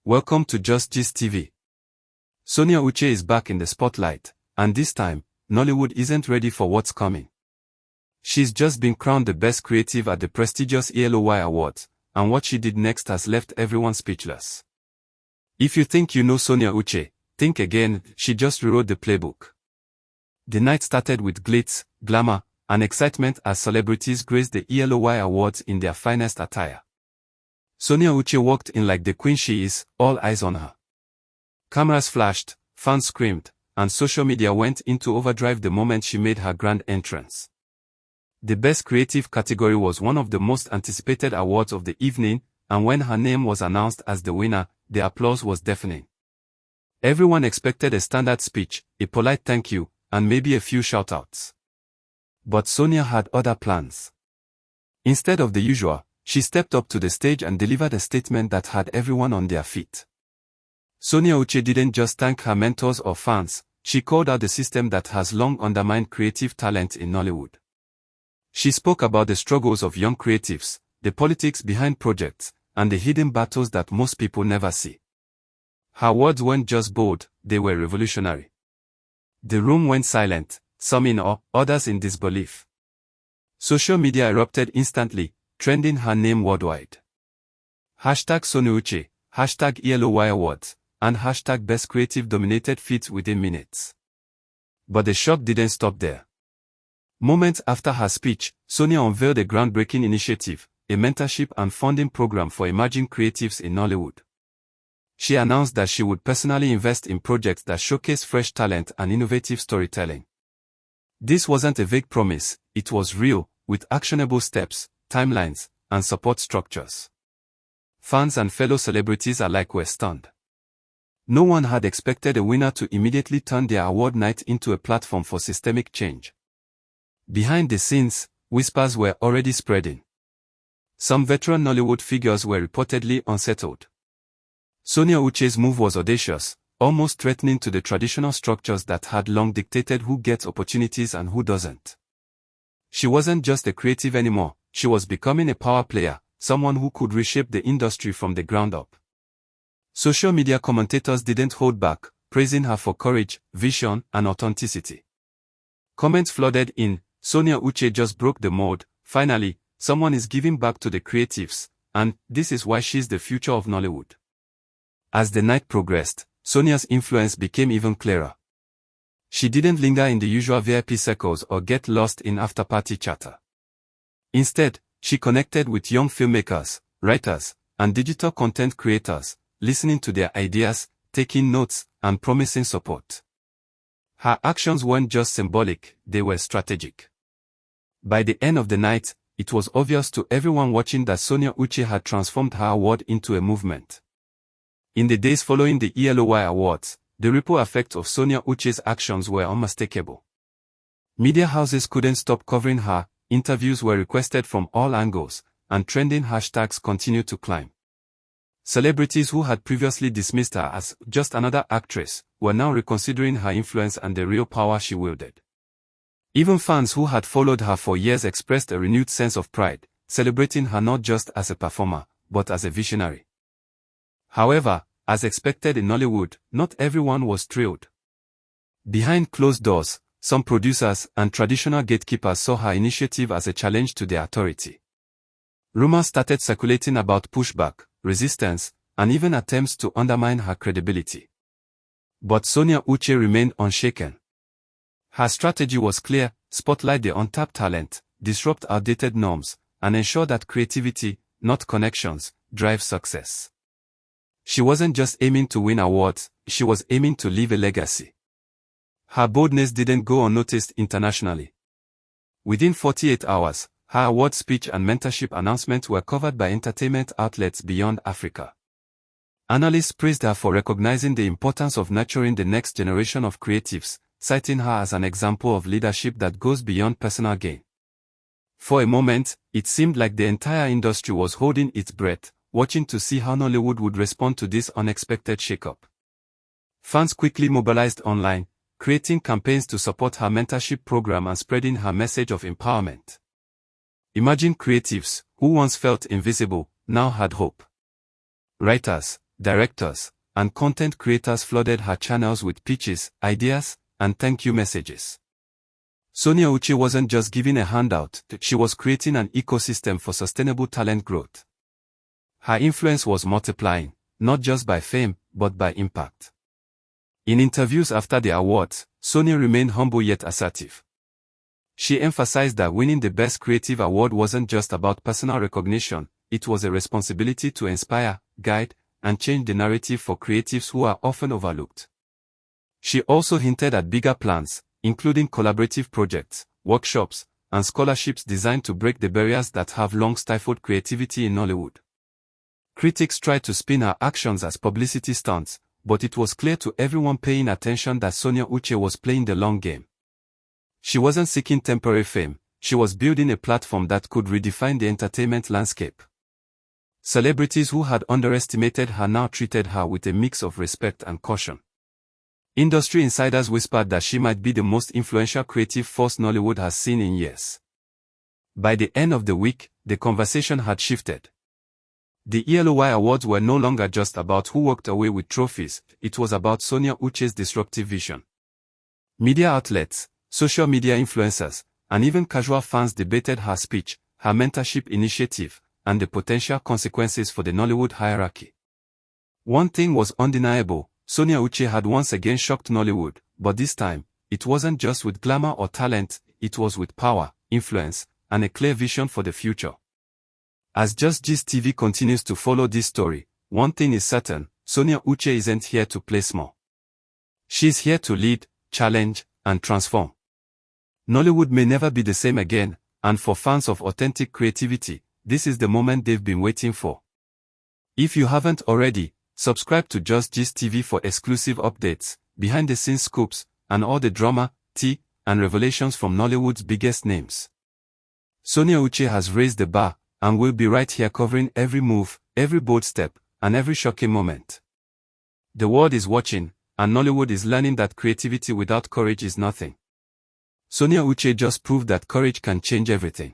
Welcome to Just Gist TV. Sonia Uche is back in the spotlight, and this time, Nollywood isn't ready for what's coming. She's just been crowned the best creative at the prestigious ELOY Awards, and what she did next has left everyone speechless. If you think you know Sonia Uche, think again. She just rewrote the playbook. The night started with glitz, glamour, and excitement as celebrities graced the ELOY Awards in their finest attire. Sonia Uche walked in like the queen she is, all eyes on her. Cameras flashed, fans screamed, and social media went into overdrive the moment she made her grand entrance. The Best Creative category was one of the most anticipated awards of the evening, and when her name was announced as the winner, the applause was deafening. Everyone expected a standard speech, a polite thank you, and maybe a few shout-outs. But Sonia had other plans. Instead of the usual, she stepped up to the stage and delivered a statement that had everyone on their feet. Sonia Uche didn't just thank her mentors or fans, she called out the system that has long undermined creative talent in Nollywood. She spoke about the struggles of young creatives, the politics behind projects, and the hidden battles that most people never see. Her words weren't just bold, they were revolutionary. The room went silent, some in awe, others in disbelief. Social media erupted instantly, trending her name worldwide. Hashtag Sonia Uche, hashtag ELOY Awards, and hashtag Best Creative dominated feeds within minutes. But the shock didn't stop there. Moments after her speech, Sonia unveiled a groundbreaking initiative, a mentorship and funding program for emerging creatives in Nollywood. She announced that she would personally invest in projects that showcase fresh talent and innovative storytelling. This wasn't a vague promise, it was real, with actionable steps, timelines, and support structures. Fans and fellow celebrities alike were stunned. No one had expected a winner to immediately turn their award night into a platform for systemic change. Behind the scenes, whispers were already spreading. Some veteran Nollywood figures were reportedly unsettled. Sonia Uche's move was audacious, almost threatening to the traditional structures that had long dictated who gets opportunities and who doesn't. She wasn't just a creative anymore, she was becoming a power player, someone who could reshape the industry from the ground up. Social media commentators didn't hold back, praising her for courage, vision, and authenticity. Comments flooded in. Sonia Uche just broke the mold, finally, someone is giving back to the creatives, and this is why she's the future of Nollywood. As the night progressed, Sonia's influence became even clearer. She didn't linger in the usual VIP circles or get lost in after-party chatter. Instead, she connected with young filmmakers, writers, and digital content creators, listening to their ideas, taking notes, and promising support. Her actions weren't just symbolic, they were strategic. By the end of the night, it was obvious to everyone watching that Sonia Uche had transformed her award into a movement. In the days following the ELOY Awards, the ripple effects of Sonia Uche's actions were unmistakable. Media houses couldn't stop covering her, interviews were requested from all angles, and trending hashtags continued to climb. Celebrities who had previously dismissed her as just another actress were now reconsidering her influence and the real power she wielded. Even fans who had followed her for years expressed a renewed sense of pride, celebrating her not just as a performer, but as a visionary. However, as expected in Nollywood, not everyone was thrilled. Behind closed doors, some producers and traditional gatekeepers saw her initiative as a challenge to their authority. Rumors started circulating about pushback, resistance, and even attempts to undermine her credibility. But Sonia Uche remained unshaken. Her strategy was clear: spotlight the untapped talent, disrupt outdated norms, and ensure that creativity, not connections, drives success. She wasn't just aiming to win awards, she was aiming to leave a legacy. Her boldness didn't go unnoticed internationally. Within 48 hours, her award speech and mentorship announcements were covered by entertainment outlets beyond Africa. Analysts praised her for recognizing the importance of nurturing the next generation of creatives, citing her as an example of leadership that goes beyond personal gain. For a moment, it seemed like the entire industry was holding its breath, watching to see how Nollywood would respond to this unexpected shakeup. Fans quickly mobilized online, creating campaigns to support her mentorship program and spreading her message of empowerment. Emerging creatives, who once felt invisible, now had hope. Writers, directors, and content creators flooded her channels with pitches, ideas, and thank you messages. Sonia Uche wasn't just giving a handout, she was creating an ecosystem for sustainable talent growth. Her influence was multiplying, not just by fame, but by impact. In interviews after the awards, Sonia remained humble yet assertive. She emphasized that winning the Best Creative Award wasn't just about personal recognition, it was a responsibility to inspire, guide, and change the narrative for creatives who are often overlooked. She also hinted at bigger plans, including collaborative projects, workshops, and scholarships designed to break the barriers that have long stifled creativity in Nollywood. Critics tried to spin her actions as publicity stunts, but it was clear to everyone paying attention that Sonia Uche was playing the long game. She wasn't seeking temporary fame, she was building a platform that could redefine the entertainment landscape. Celebrities who had underestimated her now treated her with a mix of respect and caution. Industry insiders whispered that she might be the most influential creative force Nollywood has seen in years. By the end of the week, the conversation had shifted. The ELOY Awards were no longer just about who walked away with trophies, it was about Sonia Uche's disruptive vision. Media outlets, social media influencers, and even casual fans debated her speech, her mentorship initiative, and the potential consequences for the Nollywood hierarchy. One thing was undeniable, Sonia Uche had once again shocked Nollywood, but this time, it wasn't just with glamour or talent, it was with power, influence, and a clear vision for the future. As Just Gist TV continues to follow this story, one thing is certain, Sonia Uche isn't here to play small. She's here to lead, challenge, and transform. Nollywood may never be the same again, and for fans of authentic creativity, this is the moment they've been waiting for. If you haven't already, subscribe to Just Gist TV for exclusive updates, behind-the-scenes scoops, and all the drama, tea, and revelations from Nollywood's biggest names. Sonia Uche has raised the bar, and we'll be right here covering every move, every bold step, and every shocking moment. The world is watching, and Nollywood is learning that creativity without courage is nothing. Sonia Uche just proved that courage can change everything.